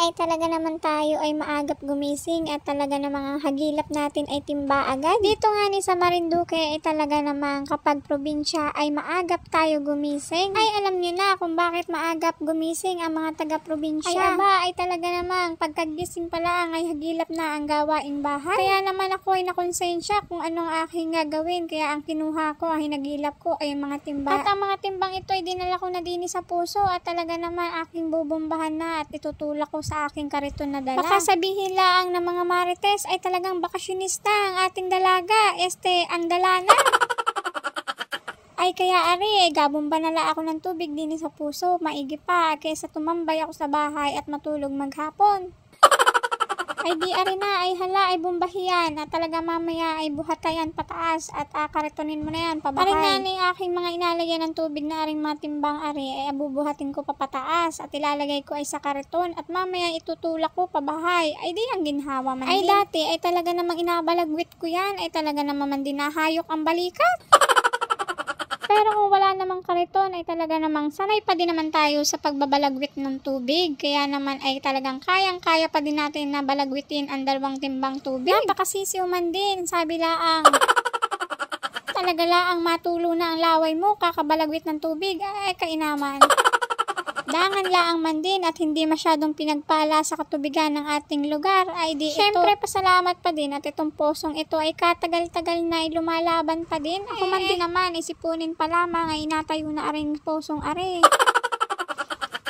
ay talaga naman tayo ay maagap gumising at talaga namang hagilap natin ay timba agad. Dito nga ni sa Marinduque ay talaga namang kapag probinsya ay maagap tayo gumising. Ay alam nyo na kung bakit maagap gumising ang mga taga-probinsya. Ay aba ay talaga namang pagkagising pala ay hagilap na ang gawaing bahay. Kaya naman ako ay nakonsensya kung anong aking gagawin. Kaya ang kinuha ko, ang hinagilap ko ay mga timba. At ang mga timbang ito ay dinala ko na din sa puso at talaga naman aking bubumbahan na at itutulak ko sa aking kariton na dala. Baka sabihin lang ng mga marites ay talagang bakasyonista ang ating dalaga. Ang dala na. Ay kaya ari, gabomba nala ako ng tubig din sa puso. Maigi pa kaysa tumambay ako sa bahay at matulog maghapon. Ay di ari na, ay hala, ay bumbahiyan at talaga mamaya ay buhatayan pataas at karitonin mo na yan pabahay. Ari na ni aking mga inalagyan ng tubig na aring matimbang ari ay bubuhatin ko papataas at ilalagay ko ay sa kariton at mamaya itutulak ko pabahay. Ay di ang ginhawa man ay din. Dati ay talaga namang inabalagwit ko yan ay talaga namang dinahayok ang balikat. Pero kung wala namang kariton ay talaga namang sanay pa din naman tayo sa pagbabalagwit ng tubig. Kaya naman ay talagang kayang-kaya pa din natin na balagwitin ang 2 timbang tubig. Napakasisiw man din, sabi laang. Talaga laang matulo na ang laway mo, kakabalagwit ng tubig, ay kainaman. Dangan laang man din at hindi masyadong pinagpala sa katubigan ng ating lugar ay di syempre, pasalamat pa din at itong posong ito ay katagal-tagal na ay lumalaban pa din. Ako man din naman isipunin pa lamang ay inatayo na aring posong are.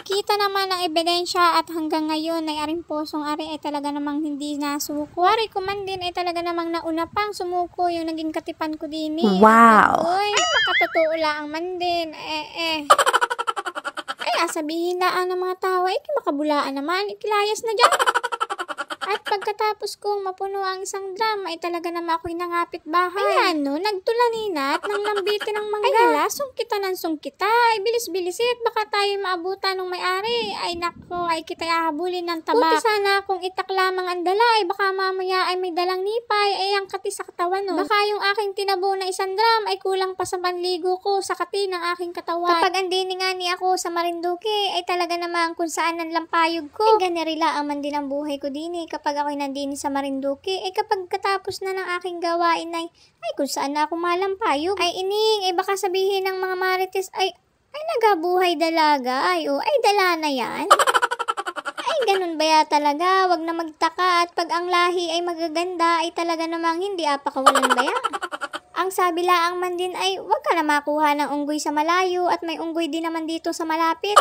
Kita naman ang ebidensya at hanggang ngayon ay aring posong are ay talaga namang hindi nasuko. Ari ko man din ay talaga namang nauna pang sumuko yung naging katipan ko din. Wow! Ay makatotoo laang man din. Sabihin na ng mga tao ay makabulaan naman, ikilayas na dyan. At pagkatapos kong mapuno ang isang drum ay talaga naman ako'y nangapit bahay. Ay nagtulaninat ng lambitin ng mangga. Ay hala, sungkita ng sungkita. Ay bilis-bilisit, baka tayo maabutan ng may-ari. Ay nako, ay kita'y ahabulin ng taba. Buti sana kung itak lamang ang dala, ay baka mamaya ay may dalang nipay, ay ang kati sa katawan. Baka yung aking tinabo na isang drum ay kulang pa sa panligo ko sa kati ng aking katawan. Kapag andini nga ni ako sa Marinduque, ay talaga naman kung saan ang lampayog ko. Ay ganarila ang man din ang buhay ko din kapag ako'y nandini sa Marinduque, ay kapag katapos na ng aking gawain ay kung saan na ako malampayog. Ay ining, ay baka sabihin ng mga marites ay nagabuhay dalaga, ay dala na yan. Ay ganun ba ya talaga, wag na magtaka at pag ang lahi ay magaganda ay talaga namang hindi apakawalan ba yan. Ang sabi laang man din ay wag ka na makuha ng unggoy sa malayo at may unggoy din naman dito sa malapit.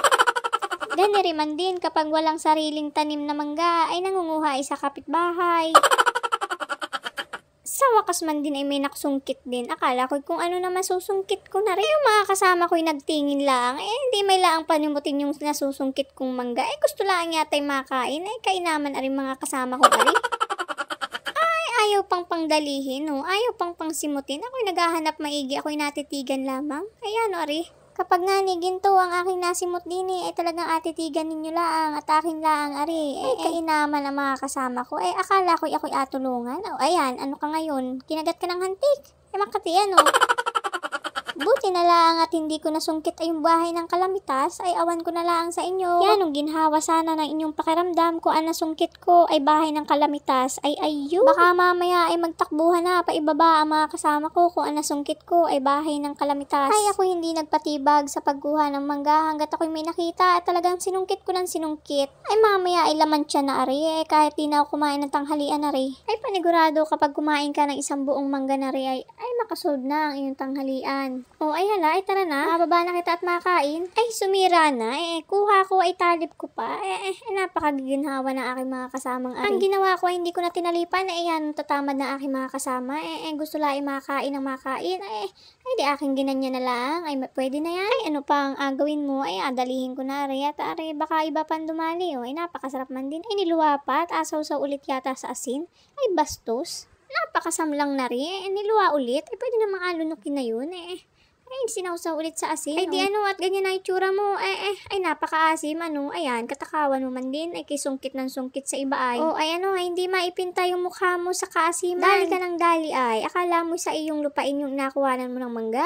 Ganiri man din kapag walang sariling tanim na mangga ay nangunguha sa kapitbahay. Sa wakas man din ay may naksungkit din. Akala ko kung ano na masusungkit ko na rin. Yung mga kasama ko'y nagtingin lang. Hindi may laang panimutin yung nasusungkit kong mangga. Gusto lang yata'y makain. Kainaman aring mga kasama ko ari. Ayaw pang pangdalihin, ayaw pang pangsimutin. Ako'y naghahanap maigi, ako'y natitigan lamang. Ayan, ari. Kapag nga ni ginto ang aking nasimot din ay talagang atitigan ninyo laang at akin laang ari. Kainaman ang mga kasama ko. Akala ko ako'y atulungan. Ayan, ano ka ngayon? Kinagat ka ng hantik. Makati Buti na lang at hindi ko nasungkit ay yung bahay ng kalamitas, ay awan ko na lang sa inyo. Yan, nung ginhawa sana ng inyong pakiramdam ko ang nasungkit ko ay bahay ng kalamitas, ay ayun. Baka mamaya ay magtakbuhan na paibaba ang mga kasama ko kung ang nasungkit ko ay bahay ng kalamitas. Ay ako hindi nagpatibag sa pagkuha ng mangga hanggat ako'y may nakita at talagang sinungkit ko ng sinungkit. Ay mamaya ay laman siya na ari, kahit di na ako kumain ng tanghalian na rin. Ay panigurado kapag kumain ka ng isang buong mangga na rin ay makasold na ang iyong tanghalian. Ay hala, ay tara na. Mababa na kita at makain. Ay sumira na. Kuha ko ay talip ko pa. Napakagiginhawa ng aking mga kasamang ari. Ang ginawa ko ay hindi ko na tinalipan. Yan, tatamad na aking mga kasama. Gusto lang ay makain ng makain. Ay di aking ginanya na lang. Ay pwede na yan. Ay ano pang gawin mo? Ay adalihin ko na rin. At baka iba pang dumali. Ay napakasarap man din. Ay niluwapat. Asaw-saw ulit yata sa asin. Ay bastos. Napakasamlang na rin. Niluwa ulit. Ay pwede namang alunukin na yun. Sinawsaw ulit sa asin. Ay di at ganyan na itsura mo. Ay napakaasim. Ayan, katakawan mo man din. Ay kisungkit ng sungkit sa iba ay. Hindi maipinta yung mukha mo sa kaasiman. Dali ka ng dali ay. Akala mo sa iyong lupain yung nakuhanan mo ng mangga?